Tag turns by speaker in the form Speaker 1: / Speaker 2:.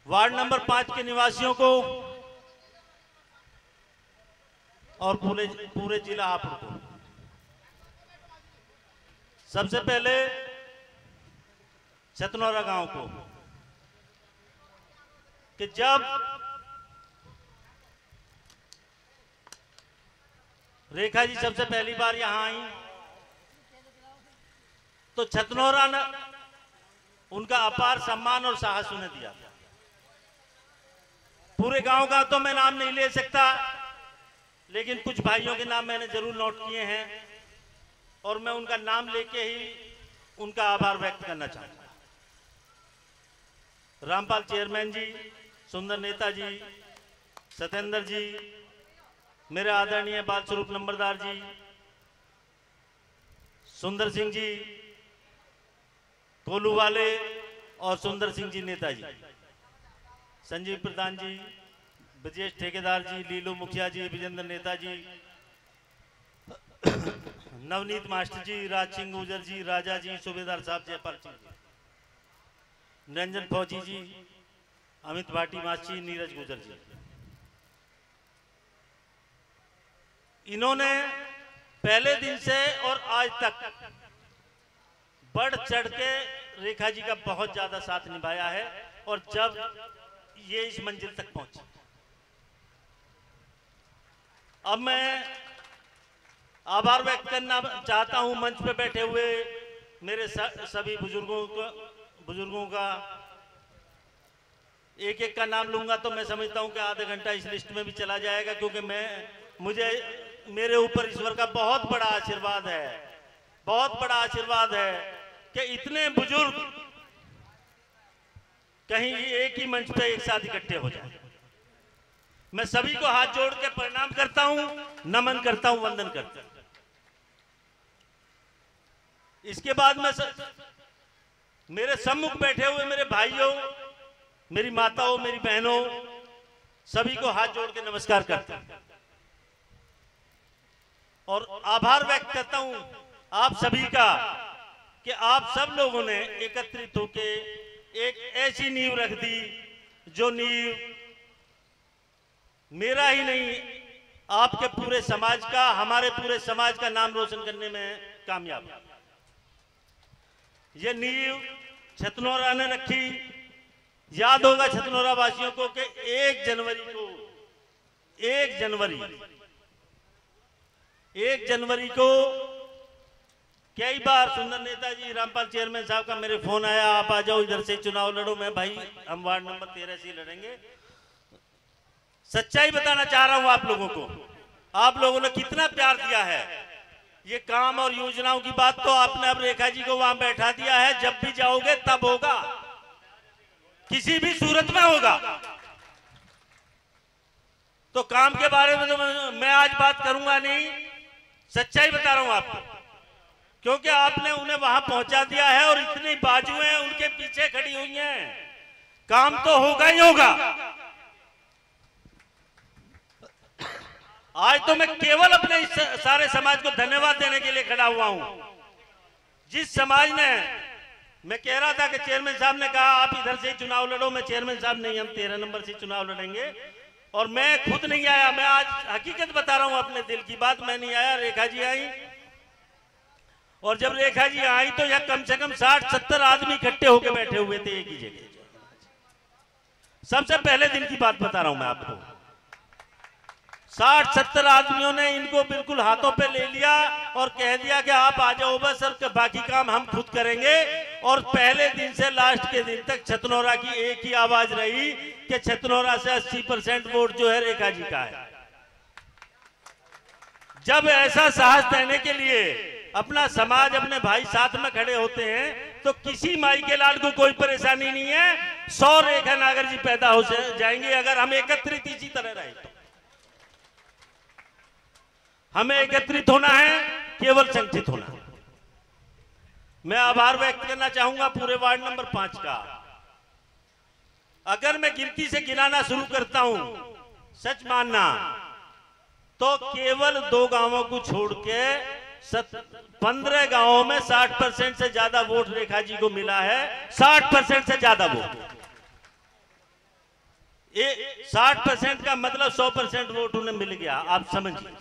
Speaker 1: Ward number 5 के निवासियों को और पूरे जिला हापुड़ को सबसे पहले छतनौरा गांव को कि जब रेखा जी सबसे पहली बार यहां आई तो छतनौरा ने उनका अपार सम्मान और साहस उन्हें दिया। पूरे गांव का तो मैं नाम नहीं ले सकता, लेकिन कुछ भाइयों के नाम मैंने जरूर नोट किए हैं और मैं उनका नाम लेके ही उनका आभार व्यक्त करना चाहूंगा। रामपाल चेयरमैन जी, सुंदर नेता जी, सत्येंद्र जी, मेरे आदरणीय बाल स्वरूप नंबरदार जी, सुंदर सिंह जी कोलू वाले और सुंदर सिंह जी नेताजी, संजीव प्रधान जी, ब्रजेश ठेकेदार जी, लीलू मुखिया जी, विजेंद्र नेताजी, नवनीत मास्टर जी, राज सिंह गुजर जी, राजा जी, सूबेदार साहब जयपाल सिंह जी, निरंजन फौजी जी, अमित भाटी मास्टर जी, नीरज गुजर जी, इन्होंने पहले दिन से और आज तक बढ़ चढ़ के रेखा जी का बहुत ज्यादा साथ निभाया है और जब ये इस मंजिल तक पहुंचे, अब मैं आभार व्यक्त करना चाहता हूं मंच पे बैठे हुए मेरे सभी बुजुर्गों का एक एक का नाम लूंगा तो मैं समझता हूं कि आधा घंटा इस लिस्ट में भी चला जाएगा, क्योंकि मुझे मेरे ऊपर ईश्वर का बहुत बड़ा आशीर्वाद है, बहुत बड़ा आशीर्वाद है कि इतने बुजुर्ग कहीं एक ही मंच पे एक साथ इकट्ठे हो जाए। मैं सभी को हाथ जोड़ के प्रणाम करता हूं, नमन करता हूं, वंदन करता हूं। इसके बाद में मेरे सम्मुख बैठे हुए मेरे भाइयों, मेरी माताओं, मेरी बहनों, सभी को हाथ जोड़ के नमस्कार करता हूं और आभार व्यक्त करता हूं आप सभी का कि आप सब लोगों ने एकत्रित होके एक ऐसी नींव रख दी जो नींव मेरा ही नहीं, आपके पूरे समाज का, हमारे पूरे समाज का नाम रोशन करने में कामयाब है। ये नींव छतनौरा ने रखी। याद होगा छतनौरा वासियों को कि 1 जनवरी को कई बार सुंदर नेताजी, रामपाल चेयरमैन साहब का मेरे फोन आया, आप आ जाओ इधर से चुनाव लड़ो। मैं भाई हम वार्ड नंबर 13 से लड़ेंगे। सच्चाई बताना चाह रहा हूं आप लोगों को, आप लोगों ने कितना प्यार दिया है। ये काम और योजनाओं की बात तो आपने अब रेखा जी को वहां बैठा दिया है, जब भी जाओगे तब होगा, किसी भी सूरत में होगा। तो काम के बारे में तो मैं आज बात करूंगा नहीं, सच्चाई बता रहा हूं आपको, क्योंकि आपने उन्हें वहां पहुंचा दिया है और इतनी बाजुएं उनके पीछे खड़ी हुई हैं, काम तो होगा ही होगा। आज तो मैं केवल अपने इस सारे समाज को धन्यवाद देने के लिए खड़ा हुआ हूं। जिस समाज ने, मैं कह रहा था कि चेयरमैन साहब ने कहा आप इधर से चुनाव लड़ो, मैं चेयरमैन साहब नहीं, हम 13 नंबर से चुनाव लड़ेंगे, और मैं खुद नहीं आया। मैं आज हकीकत बता रहा हूं, अपने दिल की बात, मैं नहीं आया, रेखा जी आई। और जब रेखा जी आई तो यह कम से कम 60-70 आदमी इकट्ठे होकर बैठे हुए थे एक ही जगह। सबसे पहले दिन की बात बता रहा हूं मैं आपको, 60-70 आदमियों ने इनको बिल्कुल हाथों पे ले लिया और कह दिया कि आप आ जाओ बस, और बाकी काम हम खुद करेंगे। और पहले दिन से लास्ट के दिन तक छतनौरा की एक ही आवाज रही कि छतनौरा से 80% वोट जो है रेखा जी का है। जब ऐसा साहस देने के लिए अपना समाज, अपने भाई साथ में खड़े होते हैं तो किसी माई के लाल को कोई परेशानी नहीं है। 100 रेखा नागर जी पैदा हो जाएंगे अगर हम एकत्रित इसी तरह रहे तो। हमें एकत्रित होना है, केवल संगठित होना है। मैं आभार व्यक्त करना चाहूंगा पूरे वार्ड नंबर 5 का। अगर मैं गिनती से गिनाना शुरू करता हूं, सच मानना, तो केवल 2 गांवों को छोड़ के 15 गांवों में 60% से ज्यादा वोट रेखा जी को मिला है। 60% से ज्यादा वोट। 60% का मतलब 100% वोट उन्हें मिल गया, आप समझिए।